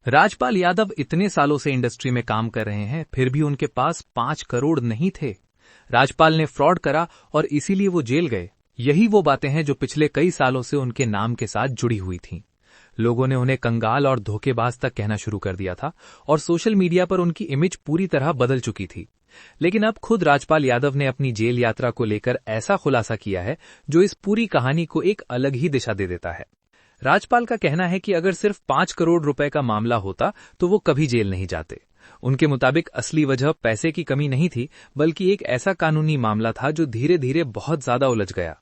राजपाल यादव इतने सालों से इंडस्ट्री में काम कर रहे हैं, फिर भी उनके पास 5 करोड़ नहीं थे। राजपाल ने फ्रॉड करा और इसीलिए वो जेल गए। यही वो बातें हैं जो पिछले कई सालों से उनके नाम के साथ जुड़ी हुई थीं। लोगों ने उन्हें कंगाल और धोखेबाज तक कहना शुरू कर दिया था और सोशल मीडिया पर उनकी इमेज पूरी तरह बदल चुकी थी। लेकिन अब खुद राजपाल यादव ने अपनी जेल यात्रा को लेकर ऐसा खुलासा किया है जो इस पूरी कहानी को एक अलग ही दिशा दे देता है। राजपाल का कहना है कि अगर सिर्फ 5 करोड़ रुपए का मामला होता तो वो कभी जेल नहीं जाते। उनके मुताबिक असली वजह पैसे की कमी नहीं थी, बल्कि एक ऐसा कानूनी मामला था जो धीरे धीरे बहुत ज्यादा उलझ गया।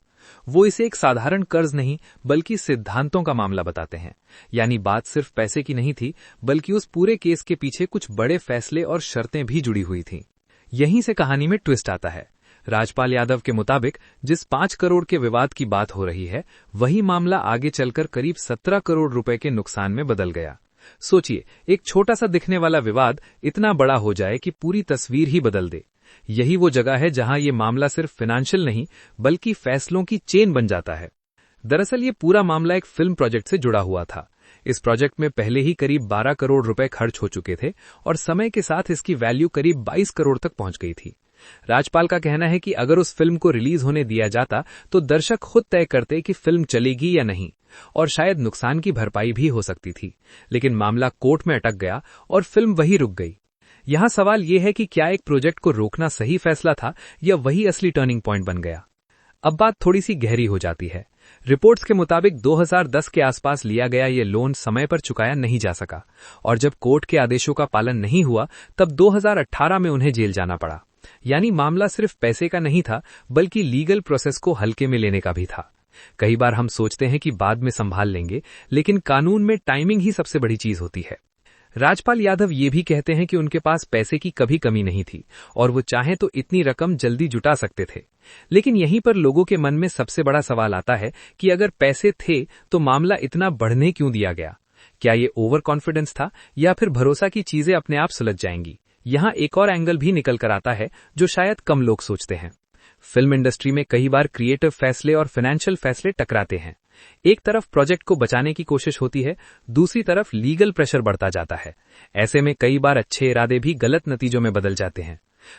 वो इसे एक साधारण कर्ज नहीं बल्कि सिद्धांतों का मामला बताते हैं। यानी बात सिर्फ पैसे की नहीं थी, बल्कि उस पूरे केस के पीछे कुछ बड़े फैसले और शर्तें भी जुड़ी हुई थीं। यहीं से कहानी में ट्विस्ट आता है। राजपाल यादव के मुताबिक जिस 5 करोड़ के विवाद की बात हो रही है, वही मामला आगे चलकर करीब 17 करोड़ रुपए के नुकसान में बदल गया। सोचिए, एक छोटा सा दिखने वाला विवाद इतना बड़ा हो जाए कि पूरी तस्वीर ही बदल दे। यही वो जगह है जहां ये मामला सिर्फ फाइनेंशियल नहीं बल्कि फैसलों की चेन बन जाता है। दरअसल ये पूरा मामला एक फिल्म प्रोजेक्ट से जुड़ा हुआ था। इस प्रोजेक्ट में पहले ही करीब 12 करोड़ रुपए खर्च हो चुके थे और समय के साथ इसकी वैल्यू करीब 22 करोड़ तक पहुंच गई थी। राजपाल का कहना है कि अगर उस फिल्म को रिलीज होने दिया जाता तो दर्शक खुद तय करते कि फिल्म चलेगी या नहीं, और शायद नुकसान की भरपाई भी हो सकती थी। लेकिन मामला कोर्ट में अटक गया और फिल्म वहीं रुक गई। यहां सवाल यह है कि क्या एक प्रोजेक्ट को रोकना सही फैसला था या वही असली टर्निंग पॉइंट बन गया। अब बात थोड़ी सी गहरी हो जाती है। रिपोर्ट्स के मुताबिक 2010 के आसपास लिया गया ये लोन समय पर चुकाया नहीं जा सका और जब कोर्ट के आदेशों का पालन नहीं हुआ तब 2018 में उन्हें जेल जाना पड़ा। यानी मामला सिर्फ पैसे का नहीं था बल्कि लीगल प्रोसेस को हल्के में लेने का भी था। कई बार हम सोचते हैं कि बाद में संभाल लेंगे, लेकिन कानून में टाइमिंग ही सबसे बड़ी चीज होती है। राजपाल यादव ये भी कहते हैं कि उनके पास पैसे की कभी कमी नहीं थी और वो चाहें तो इतनी रकम जल्दी जुटा सकते थे। लेकिन यहीं पर लोगों के मन में सबसे बड़ा सवाल आता है कि अगर पैसे थे तो मामला इतना बढ़ने क्यों दिया गया। क्या ये ओवर कॉन्फिडेंस था या फिर भरोसा की चीजें अपने आप सुलझ जाएंगी। यहाँ एक और एंगल भी निकल कर आता है जो शायद कम लोग सोचते हैं। फिल्म इंडस्ट्री में कई बार क्रिएटिव फैसले और फाइनेंशियल फैसले टकराते हैं। एक तरफ प्रोजेक्ट को बचाने की कोशिश होती है, दूसरी तरफ लीगल प्रेशर बढ़ता जाता है। ऐसे में कई बार अच्छे इरादे भी गलत नतीजों में बदल जाते हैं।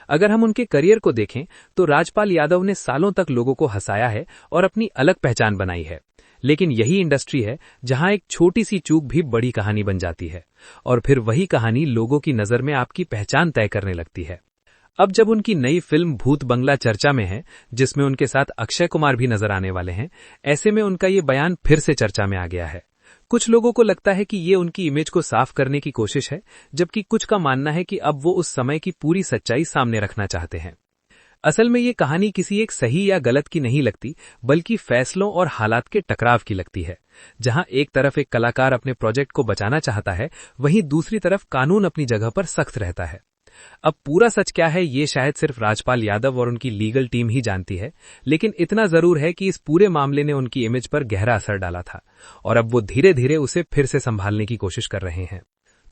अगर हम उनके करियर को देखें तो राजपाल यादव ने सालों तक लोगों को हंसाया है और अपनी अलग पहचान बनाई है। लेकिन यही इंडस्ट्री है जहां एक छोटी सी चूक भी बड़ी कहानी बन जाती है और फिर वही कहानी लोगों की नजर में आपकी पहचान तय करने लगती है। अब जब उनकी नई फिल्म भूत बंगला चर्चा में है, जिसमें उनके साथ अक्षय कुमार भी नजर आने वाले हैं, ऐसे में उनका ये बयान फिर से चर्चा में आ गया है। कुछ लोगों को लगता है कि ये उनकी इमेज को साफ करने की कोशिश है, जबकि कुछ का मानना है कि अब वो उस समय की पूरी सच्चाई सामने रखना चाहते हैं। असल में ये कहानी किसी एक सही या गलत की नहीं लगती, बल्कि फैसलों और हालात के टकराव की लगती है। जहां एक तरफ एक कलाकार अपने प्रोजेक्ट को बचाना चाहता है, वहीं दूसरी तरफ कानून अपनी जगह पर सख्त रहता है। अब पूरा सच क्या है ये शायद सिर्फ राजपाल यादव और उनकी लीगल टीम ही जानती है, लेकिन इतना जरूर है कि इस पूरे मामले ने उनकी इमेज पर गहरा असर डाला था और अब वो धीरे धीरे उसे फिर से संभालने की कोशिश कर रहे हैं।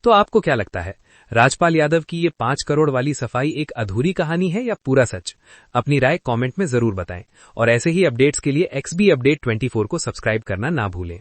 तो आपको क्या लगता है, राजपाल यादव की ये 5 करोड़ वाली सफाई एक अधूरी कहानी है या पूरा सच? अपनी राय कमेंट में जरूर बताएं और ऐसे ही अपडेट्स के लिए XB Update 24 को सब्सक्राइब करना ना भूलें।